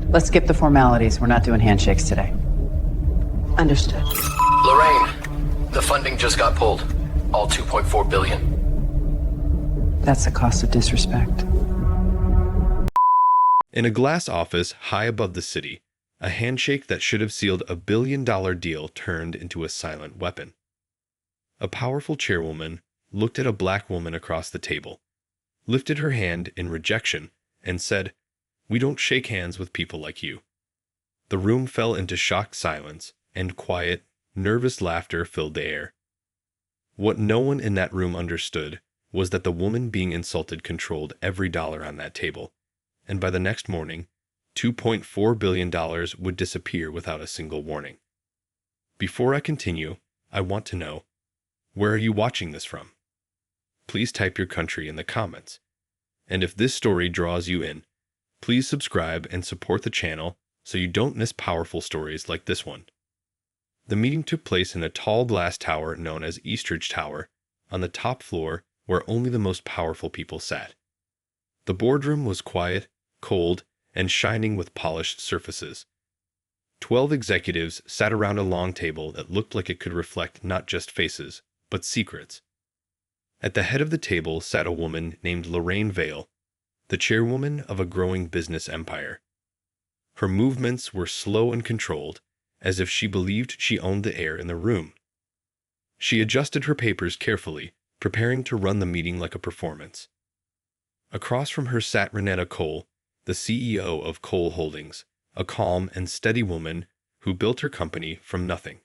Let's skip the formalities. We're not doing handshakes today. Understood. Lorraine, the funding just got pulled. All 2.4 billion. That's the cost of disrespect. In a glass office high above the city, a handshake that should have sealed a billion-dollar deal turned into a silent weapon. A powerful chairwoman looked at a black woman across the table, lifted her hand in rejection, and said, "We don't shake hands with people like you." The room fell into shocked silence, and quiet, nervous laughter filled the air. What no one in that room understood was that the woman being insulted controlled every dollar on that table, and by the next morning, $2.4 billion would disappear without a single warning. Before I continue, I want to know, where are you watching this from? Please type your country in the comments. And if this story draws you in, please subscribe and support the channel so you don't miss powerful stories like this one. The meeting took place in a tall glass tower known as Eastridge Tower, on the top floor where only the most powerful people sat. The boardroom was quiet, cold, and shining with polished surfaces. 12 executives sat around a long table that looked like it could reflect not just faces, but secrets. At the head of the table sat a woman named Lorraine Vale, the chairwoman of a growing business empire. Her movements were slow and controlled, as if she believed she owned the air in the room. She adjusted her papers carefully, preparing to run the meeting like a performance. Across from her sat Renetta Cole, the CEO of Cole Holdings, a calm and steady woman who built her company from nothing.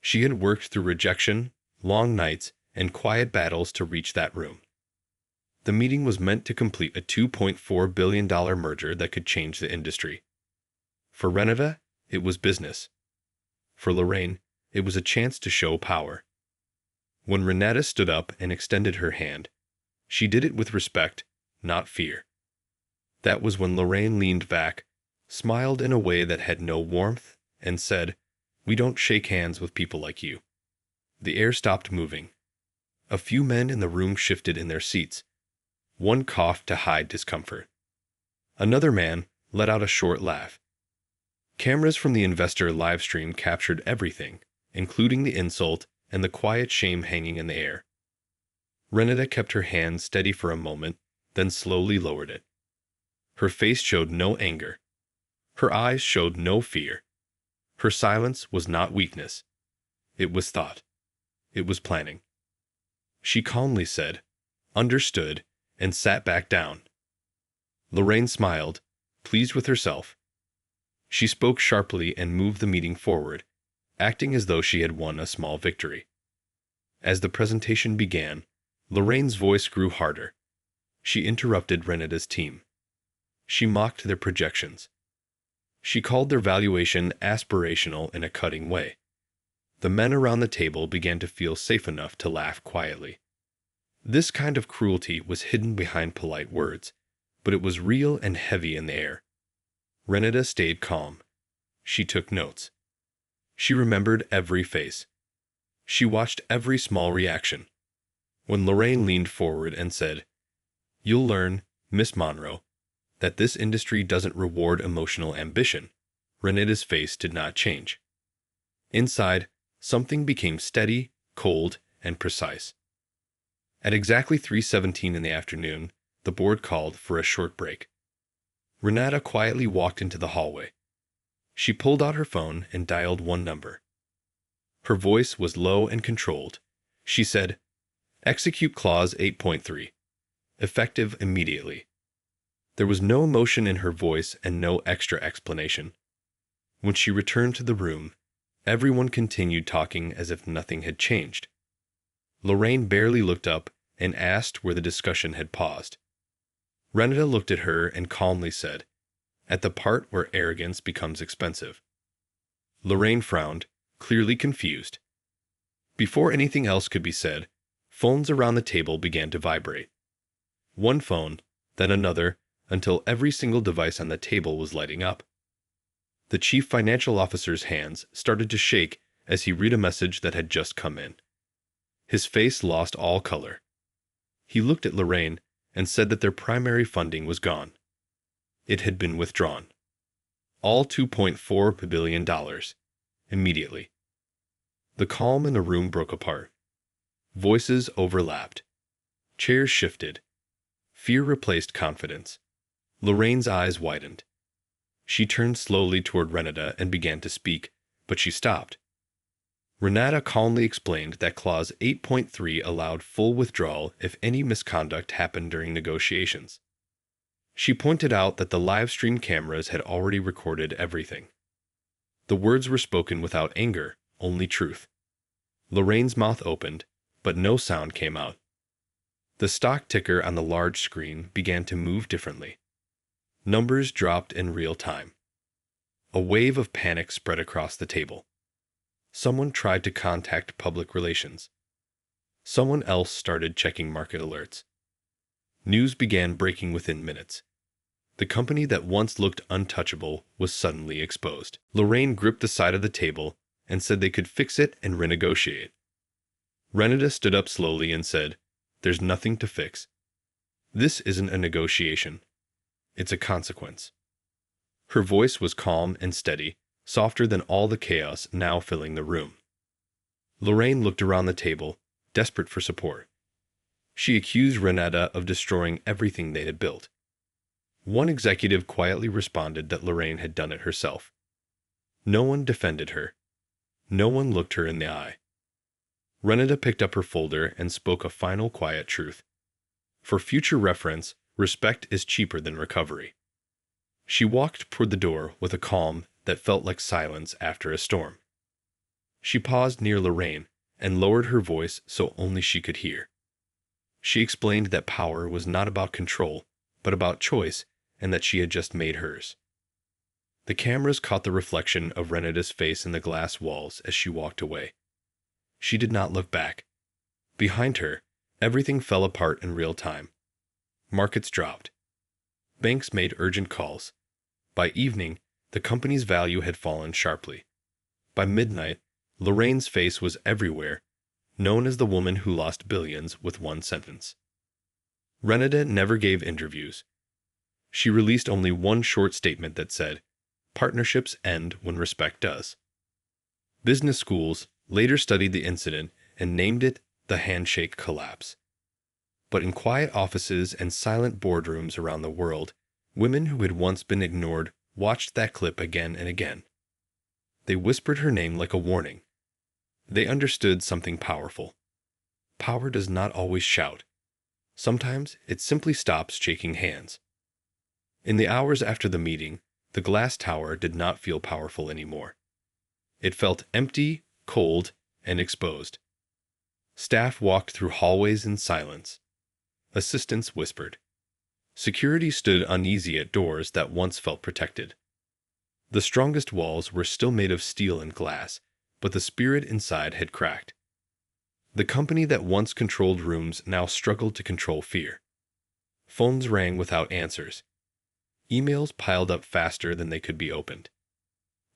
She had worked through rejection, long nights, and quiet battles to reach that room. The meeting was meant to complete a $2.4 billion merger that could change the industry. For Renetta, it was business. For Lorraine, it was a chance to show power. When Renetta stood up and extended her hand, she did it with respect, not fear. That was when Lorraine leaned back, smiled in a way that had no warmth, and said, "We don't shake hands with people like you." The air stopped moving. A few men in the room shifted in their seats. One coughed to hide discomfort. Another man let out a short laugh. Cameras from the investor livestream captured everything, including the insult and the quiet shame hanging in the air. Renetta kept her hand steady for a moment, then slowly lowered it. Her face showed no anger. Her eyes showed no fear. Her silence was not weakness. It was thought. It was planning. She calmly said, "Understood," and sat back down. Lorraine smiled, pleased with herself. She spoke sharply and moved the meeting forward, acting as though she had won a small victory. As the presentation began, Lorraine's voice grew harder. She interrupted Renetta's team. She mocked their projections. She called their valuation aspirational in a cutting way. The men around the table began to feel safe enough to laugh quietly. This kind of cruelty was hidden behind polite words, but it was real and heavy in the air. Renetta stayed calm. She took notes. She remembered every face. She watched every small reaction. When Lorraine leaned forward and said, "You'll learn, Miss Monroe, that this industry doesn't reward emotional ambition," Renetta's face did not change. Inside, something became steady, cold, and precise. At exactly 3:17 in the afternoon, the board called for a short break. Renetta quietly walked into the hallway. She pulled out her phone and dialed one number. Her voice was low and controlled. She said, "Execute Clause 8.3. Effective immediately." There was no emotion in her voice and no extra explanation. When she returned to the room, everyone continued talking as if nothing had changed. Lorraine barely looked up and asked where the discussion had paused. Renetta looked at her and calmly said, "At the part where arrogance becomes expensive." Lorraine frowned, clearly confused. Before anything else could be said, phones around the table began to vibrate. One phone, then another, until every single device on the table was lighting up. The chief financial officer's hands started to shake as he read a message that had just come in. His face lost all color. He looked at Lorraine and said that their primary funding was gone. It had been withdrawn. all $2.4 billion, immediately. The calm in the room broke apart. Voices overlapped. Chairs shifted. Fear replaced confidence. Lorraine's eyes widened. She turned slowly toward Renata and began to speak, but she stopped. Renata calmly explained that Clause 8.3 allowed full withdrawal if any misconduct happened during negotiations. She pointed out that the livestream cameras had already recorded everything. The words were spoken without anger, only truth. Lorraine's mouth opened, but no sound came out. The stock ticker on the large screen began to move differently. Numbers dropped in real time. A wave of panic spread across the table. Someone tried to contact public relations. Someone else started checking market alerts. News began breaking within minutes. The company that once looked untouchable was suddenly exposed. Lorraine gripped the side of the table and said they could fix it and renegotiate. Renata stood up slowly and said, "There's nothing to fix. This isn't a negotiation. It's a consequence." Her voice was calm and steady, softer than all the chaos now filling the room. Lorraine looked around the table, desperate for support. She accused Renata of destroying everything they had built. One executive quietly responded that Lorraine had done it herself. No one defended her. No one looked her in the eye. Renata picked up her folder and spoke a final quiet truth. For future reference, respect is cheaper than recovery. She walked toward the door with a calm that felt like silence after a storm. She paused near Lorraine and lowered her voice so only she could hear. She explained that power was not about control, but about choice, and that she had just made hers. The cameras caught the reflection of Renata's face in the glass walls as she walked away. She did not look back. Behind her, everything fell apart in real time. Markets dropped. Banks made urgent calls. By evening, the company's value had fallen sharply. By midnight, Lorraine's face was everywhere, known as the woman who lost billions with one sentence. Renata never gave interviews. She released only one short statement that said, "Partnerships end when respect does." Business schools later studied the incident and named it the Handshake Collapse. But in quiet offices and silent boardrooms around the world, women who had once been ignored watched that clip again and again. They whispered her name like a warning. They understood something powerful. Power does not always shout. Sometimes it simply stops shaking hands. In the hours after the meeting, the glass tower did not feel powerful anymore. It felt empty, cold, and exposed. Staff walked through hallways in silence. Assistants whispered. Security stood uneasy at doors that once felt protected. The strongest walls were still made of steel and glass, but the spirit inside had cracked. The company that once controlled rooms now struggled to control fear. Phones rang without answers. Emails piled up faster than they could be opened.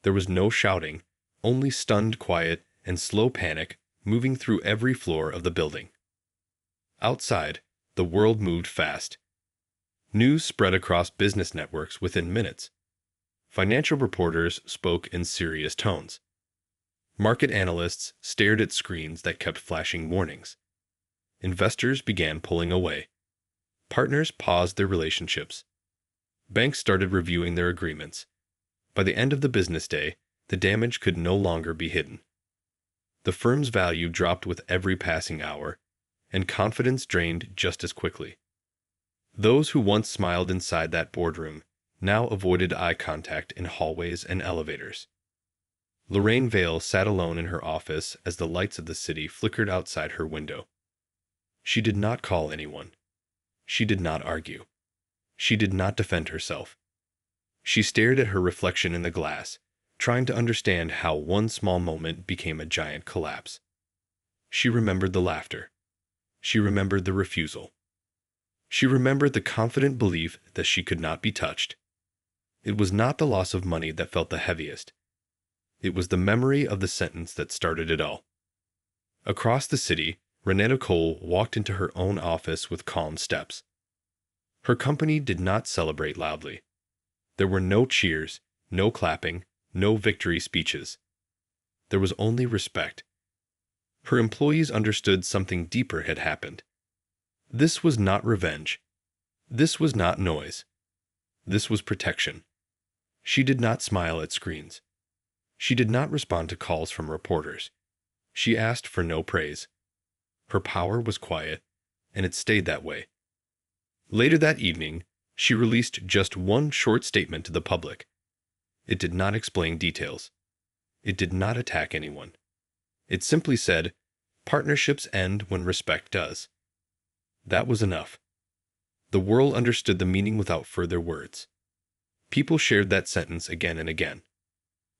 There was no shouting, only stunned quiet and slow panic moving through every floor of the building. Outside, the world moved fast. News spread across business networks within minutes. Financial reporters spoke in serious tones. Market analysts stared at screens that kept flashing warnings. Investors began pulling away. Partners paused their relationships. Banks started reviewing their agreements. By the end of the business day, the damage could no longer be hidden. The firm's value dropped with every passing hour, and confidence drained just as quickly. Those who once smiled inside that boardroom now avoided eye contact in hallways and elevators. Lorraine Vale sat alone in her office as the lights of the city flickered outside her window. She did not call anyone. She did not argue. She did not defend herself. She stared at her reflection in the glass, trying to understand how one small moment became a giant collapse. She remembered the laughter. She remembered the refusal. She remembered the confident belief that she could not be touched. It was not the loss of money that felt the heaviest. It was the memory of the sentence that started it all. Across the city, Renata Cole walked into her own office with calm steps. Her company did not celebrate loudly. There were no cheers, No clapping, no victory speeches. There was only respect. Her employees understood something deeper had happened. This was not revenge. This was not noise. This was protection. She did not smile at screens. She did not respond to calls from reporters. She asked for no praise. Her power was quiet, and it stayed that way. Later that evening, she released just one short statement to the public. It did not explain details. It did not attack anyone. It simply said, "Partnerships end when respect does." That was enough. The world understood the meaning without further words. People shared that sentence again and again.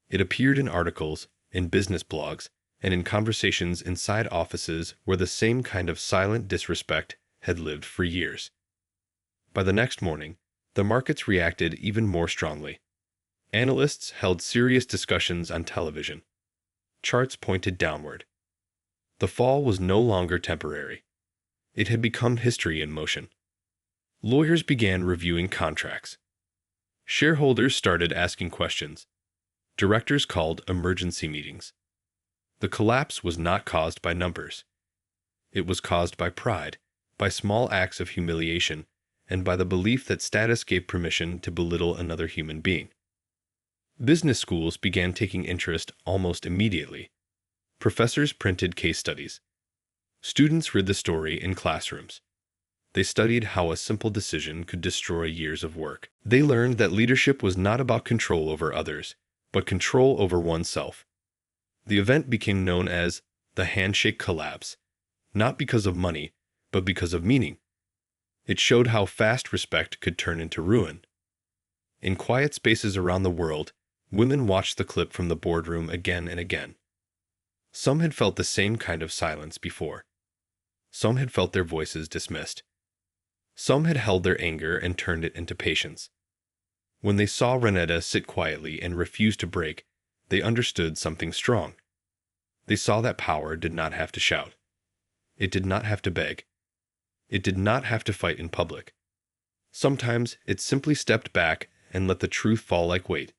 It appeared in articles, in business blogs, and in conversations inside offices where the same kind of silent disrespect had lived for years. By the next morning, the markets reacted even more strongly. Analysts held serious discussions on television. Charts pointed downward. The fall was no longer temporary. It had become history in motion. Lawyers began reviewing contracts. Shareholders started asking questions. Directors called emergency meetings. The collapse was not caused by numbers. It was caused by pride, by small acts of humiliation, and by the belief that status gave permission to belittle another human being. Business schools began taking interest almost immediately. Professors printed case studies. Students read the story in classrooms. They studied how a simple decision could destroy years of work. They learned that leadership was not about control over others, but control over oneself. The event became known as the Handshake Collapse, not because of money, but because of meaning. It showed how fast respect could turn into ruin. In quiet spaces around the world, women watched the clip from the boardroom again and again. Some had felt the same kind of silence before. Some had felt their voices dismissed. Some had held their anger and turned it into patience. When they saw Renetta sit quietly and refuse to break, they understood something strong. They saw that power did not have to shout. It did not have to beg. It did not have to fight in public. Sometimes it simply stepped back and let the truth fall like weight.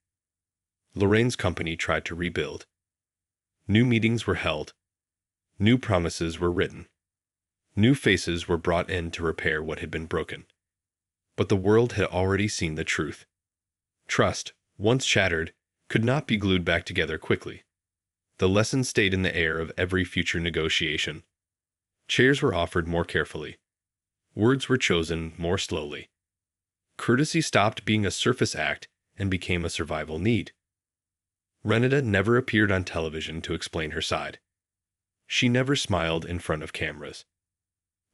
Lorraine's company tried to rebuild. New meetings were held. New promises were written. New faces were brought in to repair what had been broken. But the world had already seen the truth. Trust, once shattered, could not be glued back together quickly. The lesson stayed in the air of every future negotiation. Chairs were offered more carefully. Words were chosen more slowly. Courtesy stopped being a surface act and became a survival need. Renetta never appeared on television to explain her side. She never smiled in front of cameras.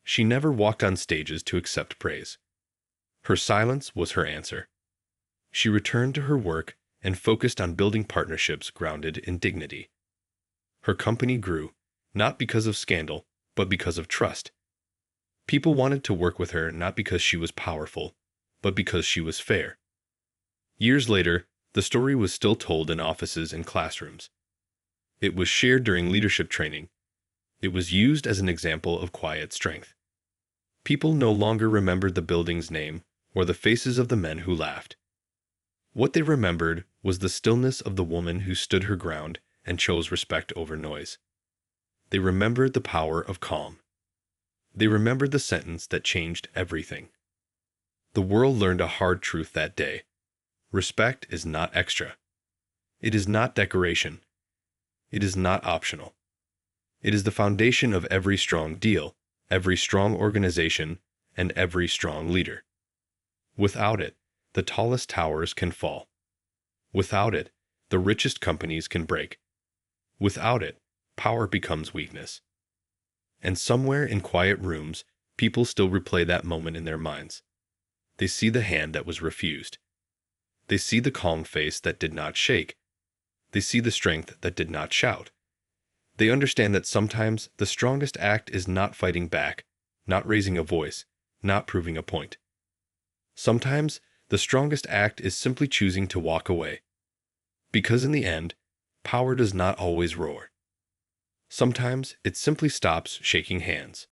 She never walked on stages to accept praise. Her silence was her answer. She returned to her work and focused on building partnerships grounded in dignity. Her company grew, not because of scandal, but because of trust. People wanted to work with her not because she was powerful, but because she was fair. Years later, the story was still told in offices and classrooms. It was shared during leadership training. It was used as an example of quiet strength. People no longer remembered the building's name or the faces of the men who laughed. What they remembered was the stillness of the woman who stood her ground and chose respect over noise. They remembered the power of calm. They remembered the sentence that changed everything. The world learned a hard truth that day. Respect is not extra. It is not decoration. It is not optional. It is the foundation of every strong deal, every strong organization, and every strong leader. Without it, the tallest towers can fall. Without it, the richest companies can break. Without it, power becomes weakness. And somewhere in quiet rooms, people still replay that moment in their minds. They see the hand that was refused. They see the calm face that did not shake. They see the strength that did not shout. They understand that sometimes the strongest act is not fighting back, not raising a voice, not proving a point. Sometimes the strongest act is simply choosing to walk away. Because in the end, power does not always roar. Sometimes it simply stops shaking hands.